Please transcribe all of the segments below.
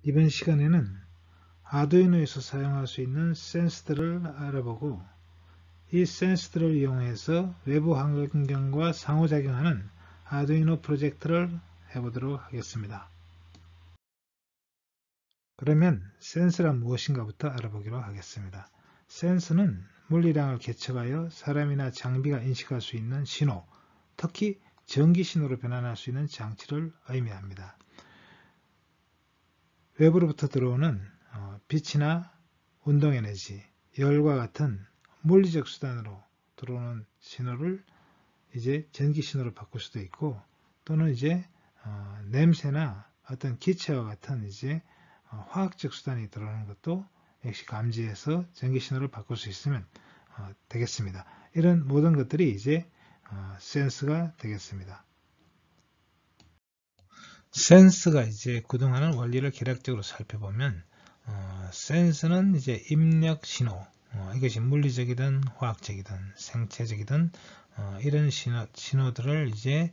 이번 시간에는 아두이노에서 사용할 수 있는 센스들을 알아보고 이 센스들을 이용해서 외부 환경과 상호작용하는 아두이노 프로젝트를 해보도록 하겠습니다. 그러면 센스란 무엇인가부터 알아보기로 하겠습니다. 센스는 물리량을 계측하여 사람이나 장비가 인식할 수 있는 신호, 특히 전기 신호로 변환할 수 있는 장치를 의미합니다. 외부로부터 들어오는 빛이나 운동에너지, 열과 같은 물리적 수단으로 들어오는 신호를 이제 전기 신호로 바꿀 수도 있고, 또는 이제 냄새나 어떤 기체와 같은 이제 화학적 수단이 들어오는 것도 역시 감지해서 전기 신호를 바꿀 수 있으면 되겠습니다. 이런 모든 것들이 이제 센스가 되겠습니다. 센스가 이제 그동안은 원리를 개략적으로 살펴보면 센스는 이제 입력 신호, 이것이 물리적이든 화학적이든 생체적이든 이런 신호들을 이제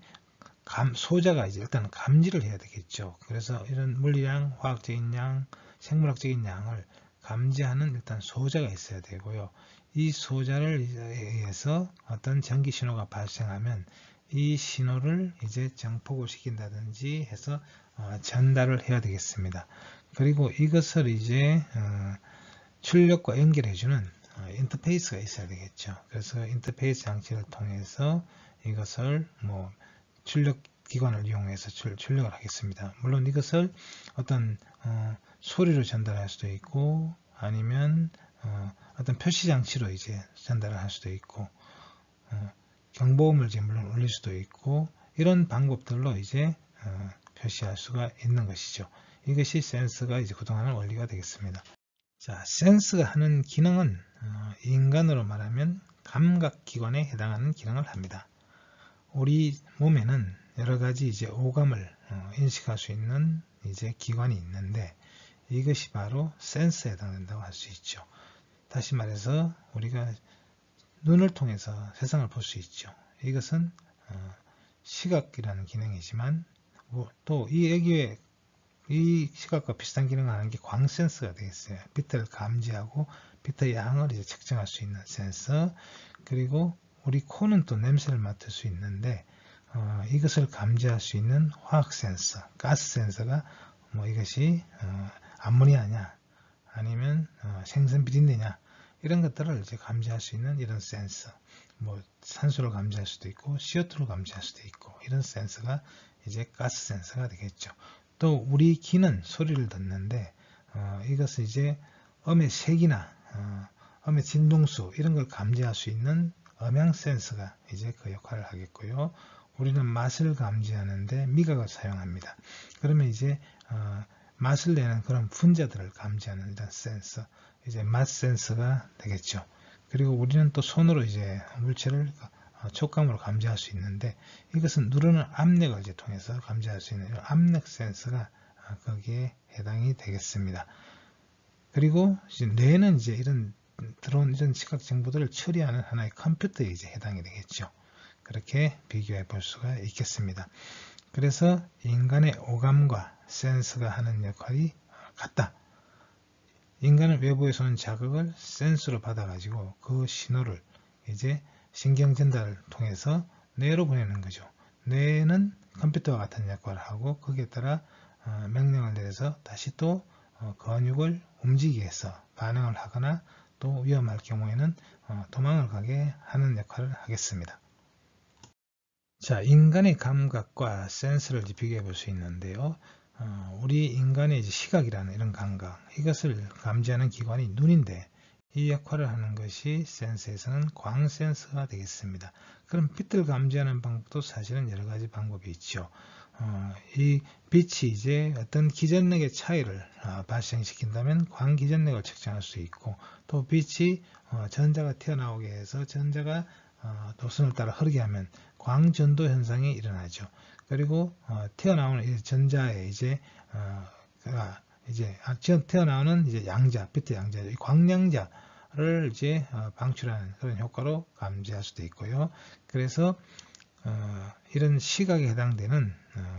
소자가 이제 일단 감지를 해야 되겠죠. 그래서 이런 물리량, 화학적인 양, 생물학적인 양을 감지하는 일단 소자가 있어야 되고요. 이 소자를 의해서 어떤 전기 신호가 발생하면 이 신호를 이제 증폭을 시킨다든지 해서 전달을 해야 되겠습니다. 그리고 이것을 이제 출력과 연결해주는 인터페이스가 있어야 되겠죠. 그래서 인터페이스 장치를 통해서 이것을 출력 기관을 이용해서 출력을 하겠습니다. 물론 이것을 어떤 소리로 전달할 수도 있고 아니면 어떤 표시 장치로 이제 전달을 할 수도 있고 경보음을 이제 물론 울릴 수도 있고 이런 방법들로 이제 표시할 수가 있는 것이죠. 이것이 센스가 이제 그동안의 원리가 되겠습니다. 자, 센스가 하는 기능은 인간으로 말하면 감각기관에 해당하는 기능을 합니다. 우리 몸에는 여러 가지 이제 오감을 인식할 수 있는 이제 기관이 있는데 이것이 바로 센스에 해당된다고 할 수 있죠. 다시 말해서 우리가 눈을 통해서 세상을 볼 수 있죠. 이것은 시각이라는 기능이지만 또 이 시각과 비슷한 기능을 하는 게 광센서가 되겠어요. 빛을 감지하고 빛의 양을 이제 측정할 수 있는 센서. 그리고 우리 코는 또 냄새를 맡을 수 있는데 이것을 감지할 수 있는 화학 센서, 가스 센서가 이것이 암모니아냐 아니면 생선 비린내냐 이런 것들을 이제 감지할 수 있는 이런 센서, 산소를 감지할 수도 있고 CO2를 감지할 수도 있고 이런 센서가 이제 가스 센서가 되겠죠. 또 우리 귀는 소리를 듣는데 이것은 이제 음의 색이나 음의 진동수 이런 걸 감지할 수 있는 음향 센서가 이제 그 역할을 하겠고요. 우리는 맛을 감지하는데 미각을 사용합니다. 그러면 이제 맛을 내는 그런 분자들을 감지하는 이런 센서, 이제 맛 센서가 되겠죠. 그리고 우리는 또 손으로 이제 물체를 촉감으로 감지할 수 있는데 이것은 누르는 압력을 이제 통해서 감지할 수 있는 압력 센서가 거기에 해당이 되겠습니다. 그리고 이제 뇌는 이제 들어온 이런 시각 정보들을 처리하는 하나의 컴퓨터에 이제 해당이 되겠죠. 그렇게 비교해 볼 수가 있겠습니다. 그래서 인간의 오감과 센서가 하는 역할이 같다. 인간은 외부에서 오는 자극을 센서로 받아가지고 그 신호를 이제 신경 전달을 통해서 뇌로 보내는 거죠. 뇌는 컴퓨터와 같은 역할을 하고 거기에 따라 명령을 내려서 다시 또 근육을 움직이게 해서 반응을 하거나 또 위험할 경우에는 도망을 가게 하는 역할을 하겠습니다. 자, 인간의 감각과 센서를 비교해 볼 수 있는데요. 우리 인간의 이제 시각이라는 이런 감각, 이것을 감지하는 기관이 눈인데 이 역할을 하는 것이 센서에서는 광 센서가 되겠습니다. 그럼 빛을 감지하는 방법도 사실은 여러 가지 방법이 있죠. 이 빛이 이제 어떤 기전력의 차이를 발생시킨다면 광 기전력을 측정할 수 있고 또 빛이 전자가 튀어나오게 해서 전자가 도선을 따라 흐르게 하면 광전도 현상이 일어나죠. 그리고 튀어나오는 전자의 이제 튀어나오는 이제 양자, 빛의 양자, 이 광량자를 이제 방출하는 그런 효과로 감지할 수도 있고요. 그래서 이런 시각에 해당되는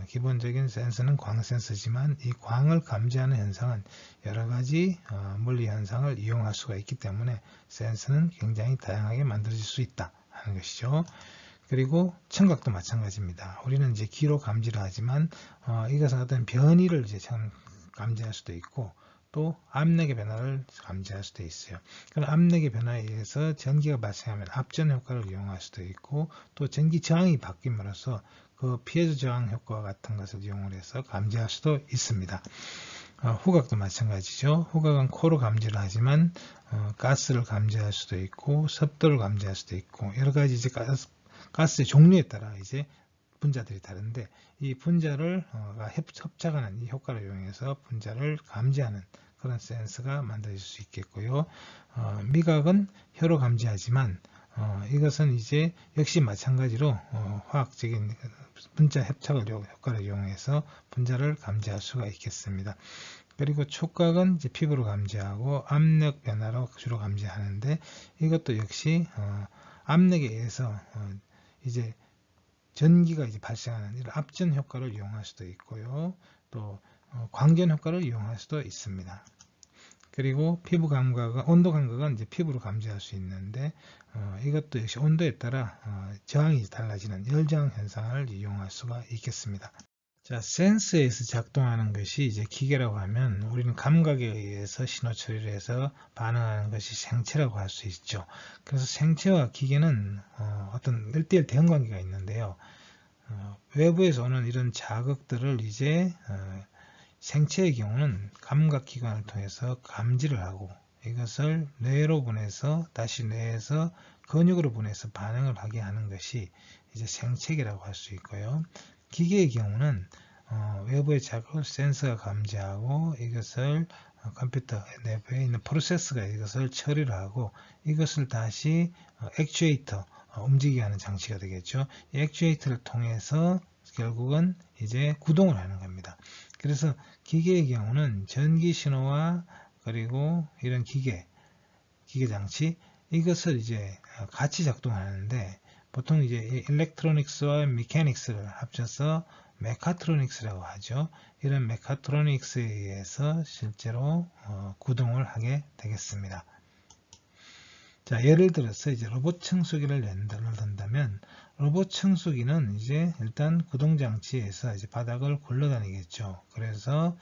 기본적인 센서는 광 센서지만 이 광을 감지하는 현상은 여러 가지 물리 현상을 이용할 수가 있기 때문에 센서는 굉장히 다양하게 만들어질 수 있다 하는 것이죠. 그리고 청각도 마찬가지입니다. 우리는 이제 귀로 감지를 하지만 이것은 어떤 변이를 이제 감지할 수도 있고 또 압력의 변화를 감지할 수도 있어요. 그럼 압력의 변화에 의해서 전기가 발생하면 압전 효과를 이용할 수도 있고 또 전기 저항이 바뀜으로써 그 피해저 저항 효과 같은 것을 이용을 해서 감지할 수도 있습니다. 후각도 마찬가지죠. 후각은 코로 감지를 하지만 가스를 감지할 수도 있고 습도를 감지할 수도 있고 여러 가지 이제 가스의 종류에 따라 이제 분자들이 다른데 이 분자를 협착하는 이 효과를 이용해서 분자를 감지하는 그런 센서가 만들어질 수 있겠고요. 미각은 혀로 감지하지만 이것은 이제 역시 마찬가지로 화학적인 분자 협착을 효과를 이용해서 분자를 감지할 수가 있겠습니다. 그리고 촉각은 이제 피부로 감지하고 압력 변화로 주로 감지하는데 이것도 역시 압력에 의해서 이제 전기가 이제 발생하는 이런 압전 효과를 이용할 수도 있고요. 또 광전 효과를 이용할 수도 있습니다. 그리고 피부 감각은 온도 감각은 이제 피부로 감지할 수 있는데 이것도 역시 온도에 따라 저항이 달라지는 열저항 현상을 이용할 수가 있겠습니다. 자, 센서에서 작동하는 것이 이제 기계라고 하면 우리는 감각에 의해서 신호 처리를 해서 반응하는 것이 생체라고 할 수 있죠. 그래서 생체와 기계는 어떤 1:1 대응 관계가 있는데요. 외부에서 오는 이런 자극들을 이제 생체의 경우는 감각기관을 통해서 감지를 하고 이것을 뇌로 보내서 다시 뇌에서 근육으로 보내서 반응을 하게 하는 것이 이제 생체계라고 할 수 있고요. 기계의 경우는 외부의 자극을 센서가 감지하고 이것을 컴퓨터 내부에 있는 프로세서가 이것을 처리를 하고 이것을 다시 액추에이터 움직이게 하는 장치가 되겠죠. 이 액추에이터를 통해서 결국은 이제 구동을 하는 겁니다. 그래서 기계의 경우는 전기 신호와 그리고 이런 기계 장치 이것을 이제 같이 작동하는데 보통 이제 일렉트로닉스와 미케닉스를 합쳐서 메카트로닉스라고 하죠. 이런 메카트로닉스에 의해서 실제로 구동을 하게 되겠습니다. 자, 예를 들어서 이제 로봇 청소기를 든다면 로봇 청소기는 이제 일단 구동장치에서 이제 바닥을 굴러다니겠죠. 그래서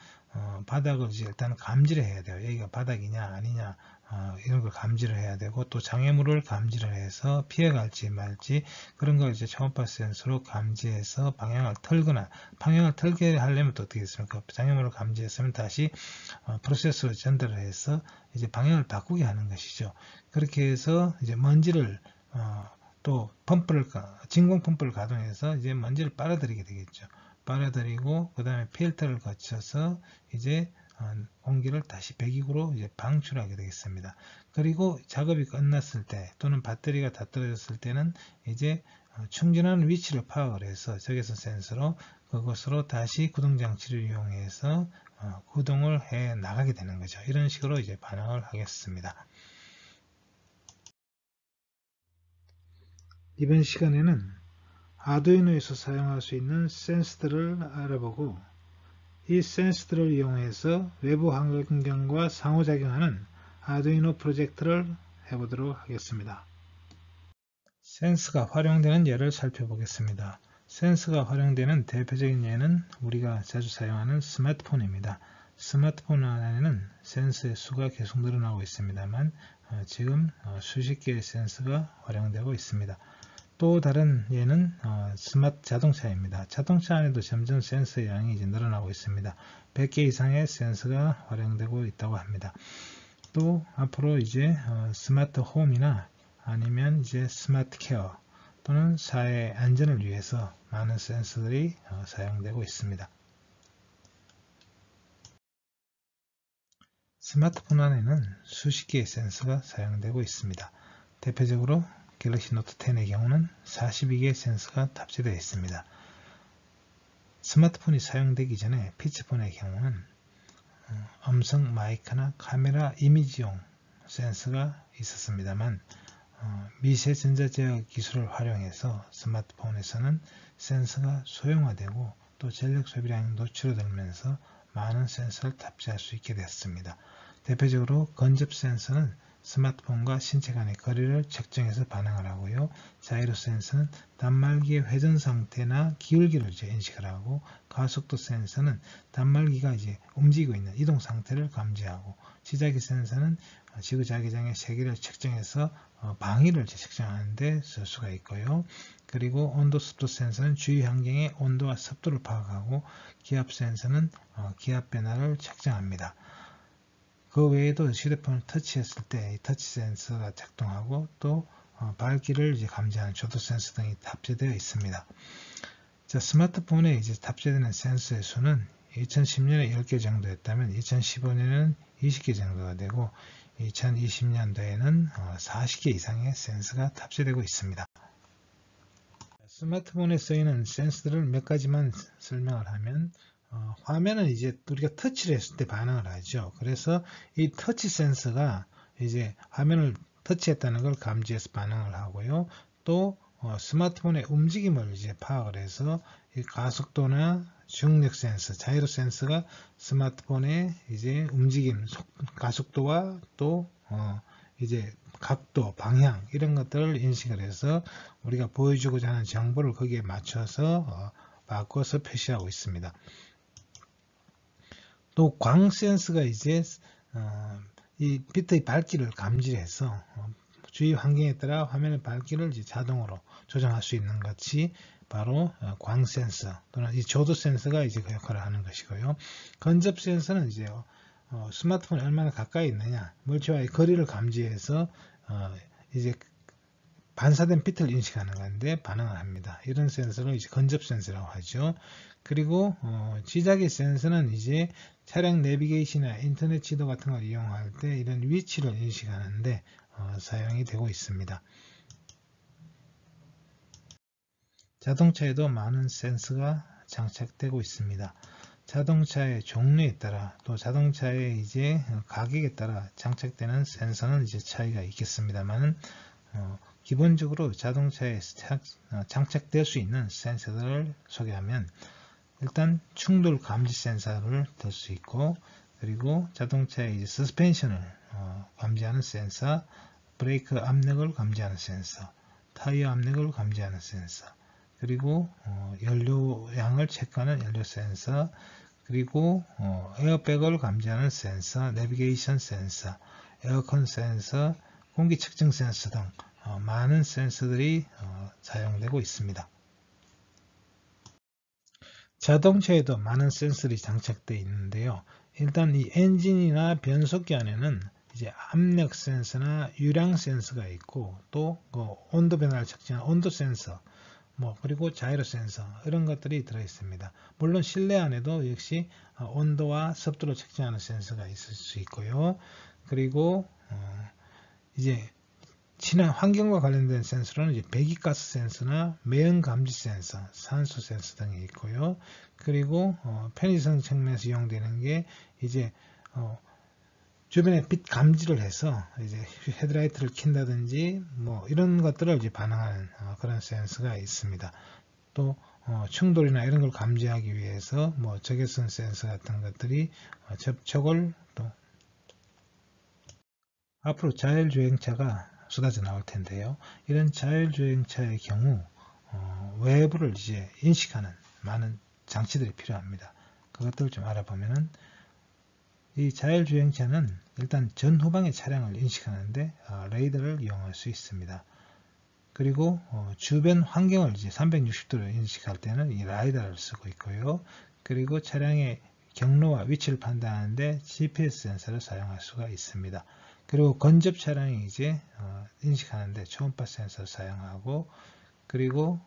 바닥을 이제 일단 감지를 해야 돼요. 여기가 바닥이냐 아니냐 이런 걸 감지를 해야 되고 또 장애물을 감지를 해서 피해갈지 말지 그런 걸 이제 초음파 센서로 감지해서 방향을 틀거나 방향을 틀게 하려면 또 어떻게 했습니까? 장애물을 감지했으면 다시 프로세서로 전달을 해서 이제 방향을 바꾸게 하는 것이죠. 그렇게 해서 이제 먼지를 또 진공 펌프를 가동해서 이제 먼지를 빨아들이게 되겠죠. 빨아들이고 그 다음에 필터를 거쳐서 이제 공기를 다시 배기구로 이제 방출하게 되겠습니다. 그리고 작업이 끝났을 때 또는 배터리가 다 떨어졌을 때는 이제 충전하는 위치를 파악을 해서 적외선 센서로 그것으로 다시 구동장치를 이용해서 구동을 해 나가게 되는 거죠. 이런 식으로 이제 반응을 하겠습니다. 이번 시간에는 아두이노에서 사용할 수 있는 센서들을 알아보고 이 센서들을 이용해서 외부 환경과 상호작용하는 아두이노 프로젝트를 해보도록 하겠습니다. 센서가 활용되는 예를 살펴보겠습니다. 센서가 활용되는 대표적인 예는 우리가 자주 사용하는 스마트폰입니다. 스마트폰 안에는 센서의 수가 계속 늘어나고 있습니다만 지금 수십 개의 센서가 활용되고 있습니다. 또 다른 예는 스마트 자동차입니다. 자동차 안에도 점점 센서의 양이 이제 늘어나고 있습니다. 100개 이상의 센서가 활용되고 있다고 합니다. 또 앞으로 이제 스마트 홈이나 아니면 이제 스마트 케어 또는 사회 안전을 위해서 많은 센서들이 사용되고 있습니다. 스마트폰 안에는 수십 개의 센서가 사용되고 있습니다. 대표적으로 갤럭시 노트 10의 경우는 42개의 센서가 탑재되어 있습니다. 스마트폰이 사용되기 전에 피치폰의 경우는 음성 마이크나 카메라 이미지용 센서가 있었습니다만 미세 전자제어 기술을 활용해서 스마트폰에서는 센서가 소형화되고 또 전력 소비량이 노출되면서 많은 센서를 탑재할 수 있게 됐습니다. 대표적으로 건접 센서는 스마트폰과 신체 간의 거리를 측정해서 반응을 하고요. 자이로 센서는 단말기의 회전 상태나 기울기를 인식을 하고, 가속도 센서는 단말기가 움직이고 있는 이동 상태를 감지하고, 지자기 센서는 지구자기장의 세기를 측정해서 방위를 측정하는 데 쓸 수가 있고요. 그리고 온도 습도 센서는 주위 환경의 온도와 습도를 파악하고, 기압 센서는 기압 변화를 측정합니다. 그 외에도 휴대폰을 터치했을 때 터치 센서가 작동하고, 또 밝기를 감지하는 조도 센서 등이 탑재되어 있습니다. 자, 스마트폰에 탑재되는 센서의 수는 2010년에 10개 정도였다면 2015년에는 20개 정도가 되고, 2020년도에는 40개 이상의 센서가 탑재되고 있습니다. 스마트폰에 쓰이는 센서들을 몇 가지만 설명을 하면, 화면은 우리가 터치를 했을 때 반응을 하죠. 그래서 이 터치 센서가 화면을 터치했다는 걸 감지해서 반응을 하고요. 또 스마트폰의 움직임을 파악을 해서 이 가속도나 중력 센서, 자이로 센서가 스마트폰의 움직임, 가속도와 또 각도, 방향 이런 것들을 인식을 해서 우리가 보여주고자 하는 정보를 거기에 맞춰서 바꿔서 표시하고 있습니다. 또 광 센서가 이 빛의 밝기를 감지해서 주위 환경에 따라 화면의 밝기를 자동으로 조정할 수 있는 것이 바로 광 센서 또는 이 조도 센서가 그 역할을 하는 것이고요. 건접 센서는 스마트폰이 얼마나 가까이 있느냐, 물체와의 거리를 감지해서 반사된 빛을 인식하는 건데 반응을 합니다. 이런 센서를 건접 센서라고 하죠. 그리고 지자기 센서는 차량 내비게이션이나 인터넷 지도 같은 걸 이용할 때 이런 위치를 인식하는데 사용이 되고 있습니다. 자동차에도 많은 센서가 장착되고 있습니다. 자동차의 종류에 따라 또 자동차의 가격에 따라 장착되는 센서는 차이가 있겠습니다만, 기본적으로 자동차에 장착될 수 있는 센서들을 소개하면, 일단 충돌 감지 센서를 들 수 있고, 그리고 자동차의 서스펜션을 감지하는 센서, 브레이크 압력을 감지하는 센서, 타이어 압력을 감지하는 센서, 그리고 연료량을 체크하는 연료 센서, 그리고 에어백을 감지하는 센서, 내비게이션 센서, 에어컨 센서, 공기 측정 센서 등 많은 센서들이 사용되고 있습니다. 자동차에도 많은 센서들이 장착되어 있는데요. 일단 이 엔진이나 변속기 안에는 압력 센서나 유량 센서가 있고, 또 온도 변화를 측정하는 온도 센서, 그리고 자이로 센서 이런 것들이 들어 있습니다. 물론 실내 안에도 역시 온도와 습도를 측정하는 센서가 있을 수 있고요. 그리고 친환 환경과 관련된 센서로는 배기가스 센서나 매연 감지 센서, 산소 센서 등이 있고요. 그리고 편의성 측면에서 이용되는 게 주변에 빛 감지를 해서 헤드라이트를 킨다든지 이런 것들을 반응하는 그런 센서가 있습니다. 또 충돌이나 이런 걸 감지하기 위해서 적외선 센서 같은 것들이 접촉을, 또 앞으로 자율주행차가 쏟아져 나올 텐데요. 이런 자율주행차의 경우 외부를 인식하는 많은 장치들이 필요합니다. 그것들을 좀 알아보면은, 이 자율주행차는 일단 전후방의 차량을 인식하는데 레이더를 이용할 수 있습니다. 그리고 주변 환경을 360도로 인식할 때는 이 라이다를 쓰고 있고요. 그리고 차량의 경로와 위치를 판단하는데 GPS 센서를 사용할 수가 있습니다. 그리고 건접 차량이 인식하는데 초음파 센서를 사용하고, 그리고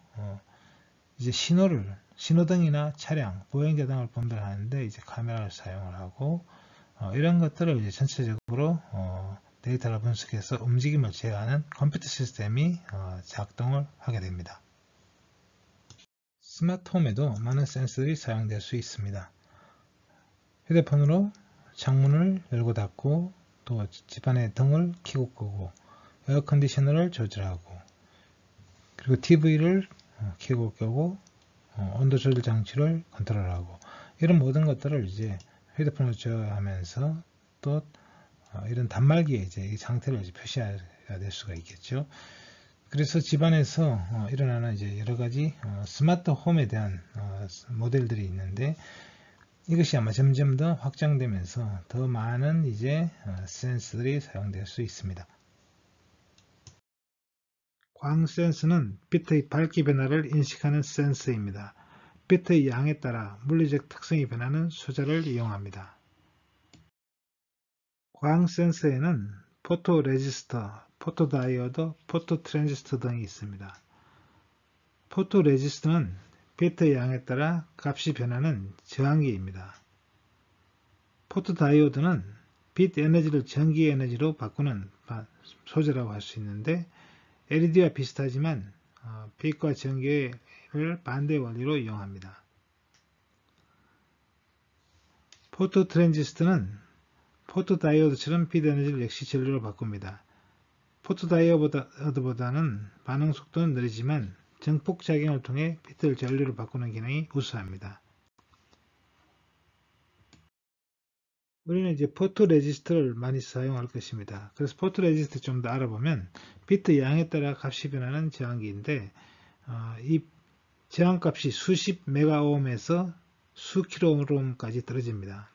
신호등이나 차량, 보행자 등을 분별하는데 카메라를 사용을 하고, 이런 것들을 전체적으로 데이터를 분석해서 움직임을 제어하는 컴퓨터 시스템이 작동을 하게 됩니다. 스마트홈에도 많은 센서들이 사용될 수 있습니다. 휴대폰으로 창문을 열고 닫고, 또 집안의 등을 켜고 끄고, 에어컨디셔너를 조절하고, 그리고 TV를 켜고 끄고, 온도 조절 장치를 컨트롤하고, 이런 모든 것들을 이제 휴대폰으로 조절하면서 또 이런 단말기에 이제 이 상태를 이제 표시해야 될 수가 있겠죠. 그래서 집안에서 일어나는 이제 여러 가지 스마트 홈에 대한 모델들이 있는데, 이것이 아마 점점 더 확장되면서 더 많은 이제 센서들이 사용될 수 있습니다. 광 센서는 비트의 밝기 변화를 인식하는 센서입니다. 비트의 양에 따라 물리적 특성이 변하는 소자를 이용합니다. 광 센서에는 포토 레지스터, 포토 다이오드, 포토 트랜지스터 등이 있습니다. 포토 레지스터는 비트의 양에 따라 값이 변하는 저항기입니다. 포토 다이오드는 빛 에너지를 전기 에너지로 바꾸는 소재라고 할 수 있는데, LED와 비슷하지만 빛과 전기를 반대 원리로 이용합니다. 포토 트랜지스터는 포토 다이오드처럼 빛 에너지를 역시 전류로 바꿉니다. 포토 다이오드보다는 반응 속도는 느리지만 정폭 작용을 통해 빛을 전류로 바꾸는 기능이 우수합니다. 우리는 이제 포토 레지스터를 많이 사용할 것입니다. 그래서 포토 레지스터 좀 더 알아보면 비트 양에 따라 값이 변하는 저항기인데, 이 저항값이 수십 메가오음에서 수 킬로오음까지 떨어집니다.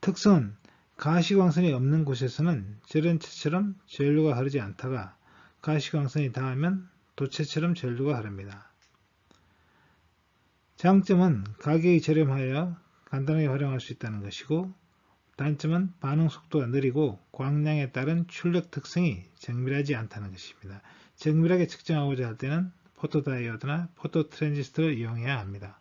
특성은 가시광선이 없는 곳에서는 절연체처럼 전류가 흐르지 않다가 가시광선이 닿으면 도체처럼 전류가 흐릅니다. 장점은 가격이 저렴하여 간단하게 활용할 수 있다는 것이고, 단점은 반응 속도가 느리고 광량에 따른 출력 특성이 정밀하지 않다는 것입니다. 정밀하게 측정하고자 할 때는 포토다이오드나 포토 트랜지스터를 이용해야 합니다.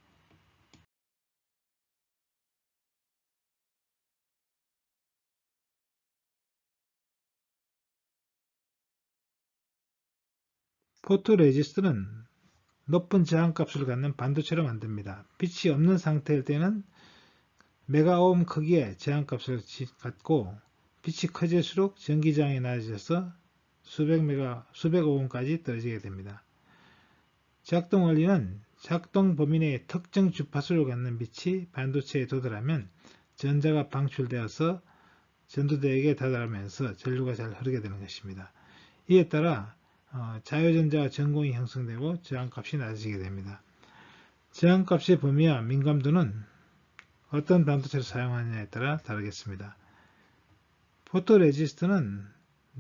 포토레지스트는 높은 저항값을 갖는 반도체로 만듭니다. 빛이 없는 상태일 때는 메가오hm 크기의 저항값을 갖고, 빛이 커질수록 전기저항이 낮아져서 수백 오음까지 떨어지게 됩니다. 작동 원리는 작동 범위 내에 특정 주파수를 갖는 빛이 반도체에 도달하면 전자가 방출되어서 전도대에게 다다르면서 전류가 잘 흐르게 되는 것입니다. 이에 따라 자유전자와 전공이 형성되고 저항값이 낮아지게 됩니다. 저항값의 범위와 민감도는 어떤 반도체를 사용하느냐에 따라 다르겠습니다. 포토레지스트는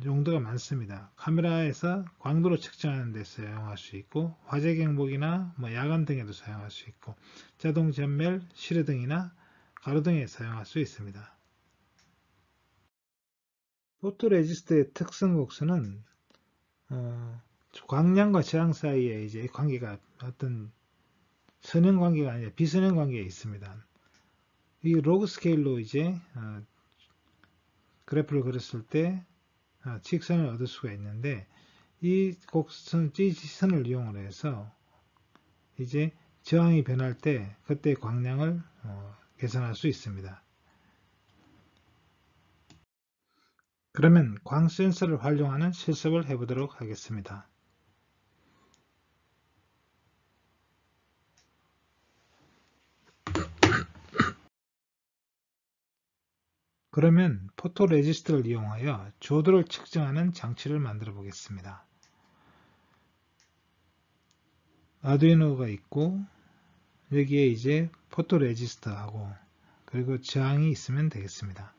용도가 많습니다. 카메라에서 광도를 측정하는 데 사용할 수 있고, 화재 경보기나 야간 등에도 사용할 수 있고, 자동 전멸, 실외등이나 가로등에 사용할 수 있습니다. 포토레지스트의 특성 곡선은 광량과 저항 사이에 이제 관계가 어떤 선형 관계가 아니라 비선형 관계가 있습니다. 이 로그 스케일로 이제 그래프를 그렸을 때 직선을 얻을 수가 있는데, 이 곡선, 이 선을 이용해서 이제 저항이 변할 때 그때 광량을 계산할 수 있습니다. 그러면 광 센서를 활용하는 실습을 해보도록 하겠습니다. 그러면 포토레지스트를 이용하여 조도를 측정하는 장치를 만들어 보겠습니다. 아두이노가 있고, 여기에 이제 포토레지스트하고 그리고 저항이 있으면 되겠습니다.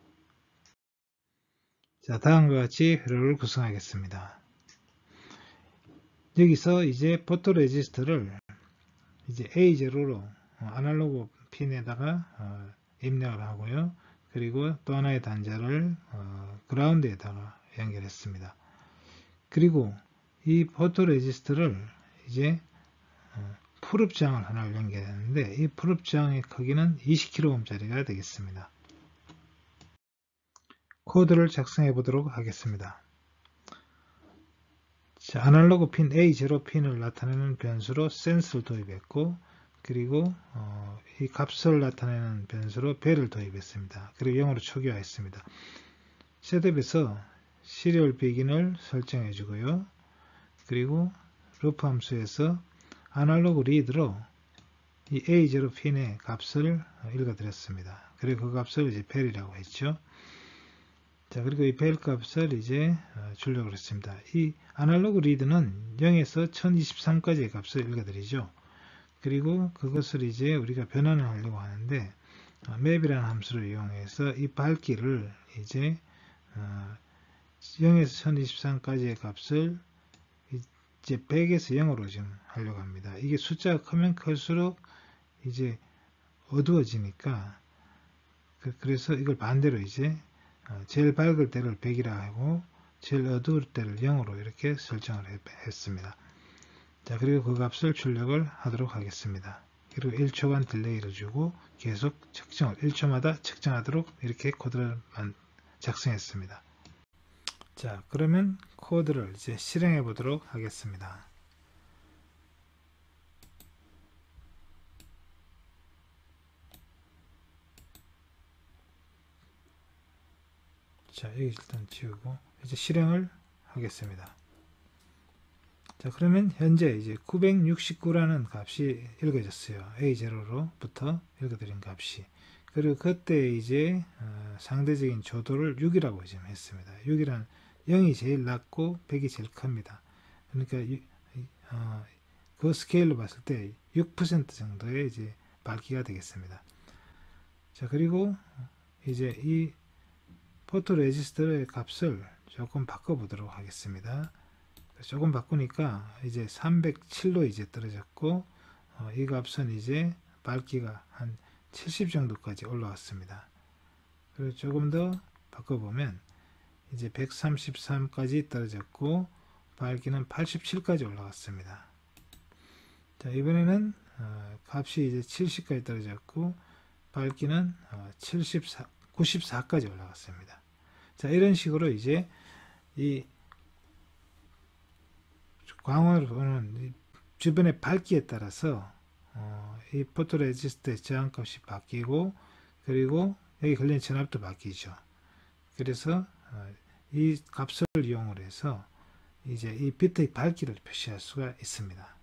자, 다음과 같이 회로를 구성하겠습니다. 여기서 이제 포토레지스트를 이제 A0로 아날로그 핀에다가 입력을 하고요. 그리고 또 하나의 단자를 그라운드에다가 연결했습니다. 그리고 이 포토레지스트를 이제 풀업 저항을 하나를 연결했는데, 이 풀업 저항의 크기는 20kΩ짜리가 되겠습니다. 코드를 작성해 보도록 하겠습니다. 자, 아날로그 핀 A0 핀을 나타내는 변수로 센스를 도입했고, 그리고 이 값을 나타내는 변수로 벨을 도입했습니다. 그리고 0으로 초기화했습니다. 셋업에서 시리얼 비긴을 설정해 주고요. 그리고 루프 함수에서 아날로그 리드로 이 A0 핀의 값을 읽어드렸습니다. 그리고 그 값을 이제 벨이라고 했죠. 자, 그리고 이 벨 값을 이제 주려고 했습니다. 이 아날로그 리드는 0에서 1023까지의 값을 읽어드리죠. 그리고 그것을 이제 우리가 변환을 하려고 하는데 맵이라는 함수를 이용해서 이 밝기를 이제 0에서 1023까지의 값을 이제 100에서 0으로 지금 하려고 합니다. 이게 숫자가 크면 클수록 이제 어두워지니까 그래서 이걸 반대로 이제 제일 밝을 때를 100이라 하고 제일 어두울 때를 0으로 이렇게 설정을 했습니다. 자, 그리고 그 값을 출력을 하도록 하겠습니다. 그리고 1초간 딜레이를 주고 계속 측정을 1초마다 측정하도록 이렇게 코드를 작성했습니다. 자, 그러면 코드를 이제 실행해 보도록 하겠습니다. 자, 여기 일단 지우고 이제 실행을 하겠습니다. 자, 그러면 현재 이제 969라는 값이 읽어졌어요. A0로부터 읽어드린 값이. 그리고 그때 이제 상대적인 조도를 6이라고 지금 했습니다. 6이란 0이 제일 낮고 100이 제일 큽니다. 그러니까 그 스케일로 봤을 때 6% 정도의 이제 밝기가 되겠습니다. 자, 그리고 이제 이 포토 레지스터의 값을 조금 바꿔보도록 하겠습니다. 조금 바꾸니까 이제 307로 이제 떨어졌고 이 값은 이제 밝기가 한 70 정도까지 올라왔습니다. 그리고 조금 더 바꿔보면 이제 133까지 떨어졌고 밝기는 87까지 올라갔습니다. 자, 이번에는 값이 이제 70까지 떨어졌고 밝기는 94까지 올라갔습니다. 자, 이런 식으로 이제 이 광원으로 보는 주변의 밝기에 따라서 이 포토레지스트의 저항값이 바뀌고 그리고 여기 걸린 전압도 바뀌죠. 그래서 이 값을 이용을 해서 이제 이 빛의 밝기를 표시할 수가 있습니다.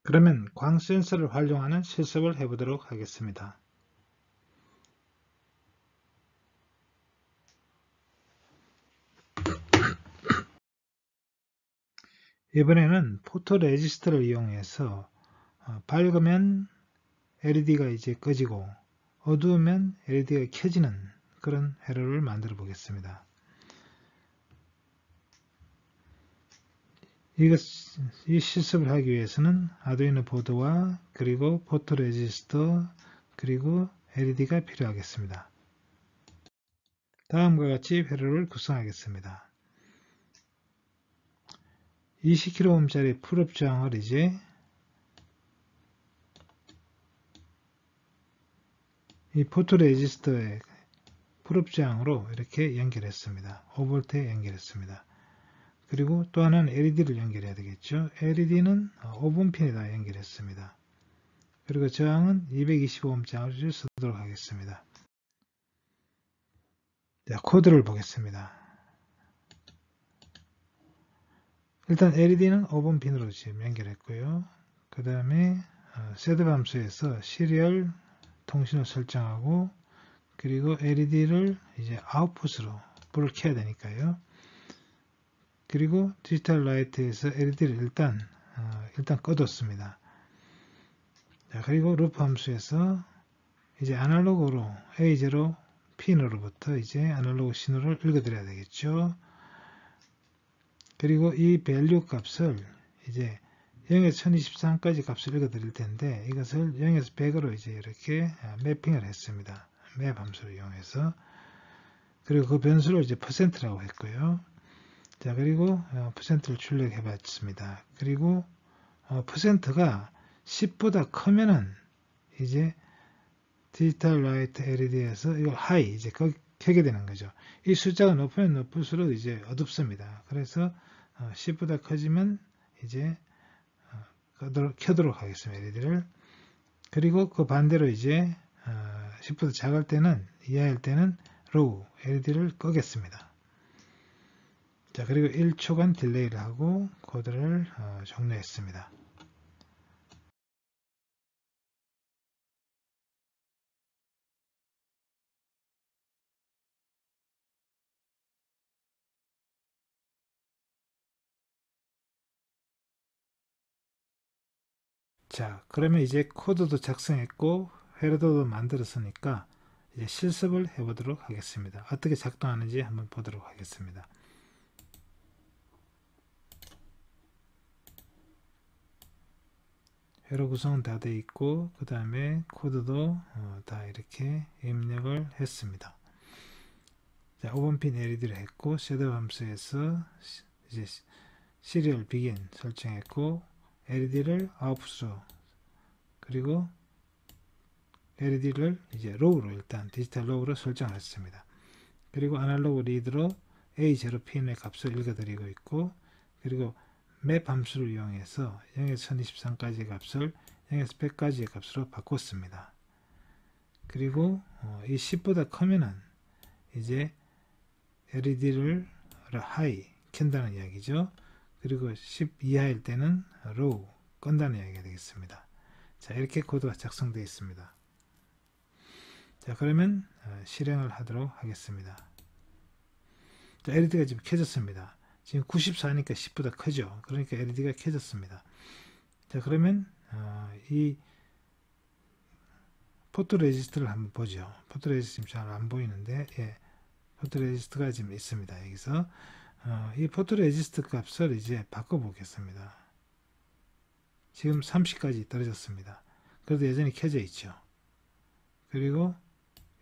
그러면 광 센서를 활용하는 실습을 해보도록 하겠습니다. 이번에는 포토 레지스터를 이용해서 밝으면 LED가 이제 꺼지고 어두우면 LED가 켜지는 그런 회로를 만들어 보겠습니다. 이 실습을 하기 위해서는 아두이노 보드와 그리고 포토 레지스터 그리고 LED가 필요하겠습니다. 다음과 같이 회로를 구성하겠습니다. 20kΩ짜리 풀업 저항을 이제 이 포토 레지스터의 풀업 저항으로 이렇게 연결했습니다. 5V에 연결했습니다. 그리고 또 하나는 LED를 연결해야 되겠죠. LED는 5분 핀에다 연결했습니다. 그리고 저항은 225Oh짜리를 쓰도록 하겠습니다. 자, 코드를 보겠습니다. 일단 LED는 5분 핀으로 지금 연결했고요. 그 다음에 셋업 함수에서 시리얼 통신을 설정하고 그리고 LED를 이제 아웃풋으로 불을 켜야 되니까요. 그리고 디지털 라이트에서 LED를 일단 꺼뒀습니다. 자, 그리고 루프 함수에서 이제 아날로그로 A0 핀으로부터 이제 아날로그 신호를 읽어드려야 되겠죠. 그리고 이 밸류 값을 이제 0에서 1023까지 값을 읽어드릴 텐데 이것을 0에서 100으로 이제 이렇게 매핑을 했습니다. 맵 함수를 이용해서. 그리고 그 변수를 이제 %라고 했고요. 자, 그리고 %를 출력해 봤습니다. 그리고 %가 10보다 크면은 이제 디지털 라이트 LED에서 이걸 하이 이제 켜게 되는 거죠. 이 숫자가 높으면 높을수록 이제 어둡습니다. 그래서 10보다 커지면 이제 켜도록 하겠습니다. LED를. 그리고 그 반대로 이제 10보다 작을 때는, 이하일 때는 로우 LED를 끄겠습니다. 자, 그리고 1초간 딜레이를 하고 코드를 종료했습니다. 자, 그러면 이제 코드도 작성했고 회로도도 만들었으니까 이제 실습을 해보도록 하겠습니다. 어떻게 작동하는지 한번 보도록 하겠습니다. 회로 구성은 다 되어 있고 그 다음에 코드도 다 이렇게 입력을 했습니다. 자, 5번 핀 LED를 했고 섀도우 함수에서 이제 시리얼 비긴 설정했고 LED를 아웃풋으로 그리고 LED를 이제 로우로 일단 디지털 로우로 설정했습니다. 그리고 아날로그 리드로 A0 핀의 값을 읽어드리고 있고 그리고 맵 함수를 이용해서 0에서 1023까지의 값을 0에서 100까지의 값으로 바꿨습니다. 그리고 이 10보다 크면은 이제 LED를 하이 켠다는 이야기죠. 그리고 10 이하일 때는 로우 끈다는 이야기가 되겠습니다. 자, 이렇게 코드가 작성되어 있습니다. 자, 그러면 실행을 하도록 하겠습니다. 자, LED가 지금 켜졌습니다. 지금 94니까 10보다 크죠. 그러니까 LED가 켜졌습니다. 자, 그러면 이 포토레지스트를 한번 보죠. 포토레지스트 잘 안 보이는데 예, 포토레지스트가 지금 있습니다. 여기서 이 포토레지스트 값을 이제 바꿔보겠습니다. 지금 30까지 떨어졌습니다. 그래도 여전히 켜져 있죠. 그리고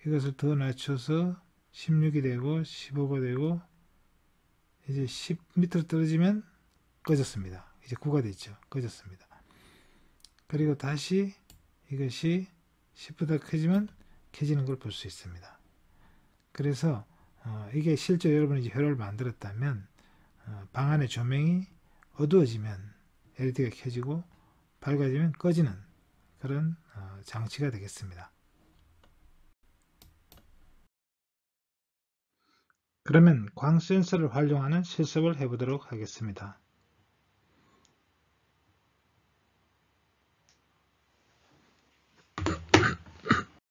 이것을 더 낮춰서 16이 되고 15가 되고 이제 10 밑으로 떨어지면 꺼졌습니다. 이제 9가 됐죠. 꺼졌습니다. 그리고 다시 이것이 10보다 크지만 켜지는 걸 볼 수 있습니다. 그래서 이게 실제 여러분이 회로를 만들었다면 방 안의 조명이 어두워지면 LED가 켜지고 밝아지면 꺼지는 그런 장치가 되겠습니다. 그러면 광 센서를 활용하는 실습을 해보도록 하겠습니다.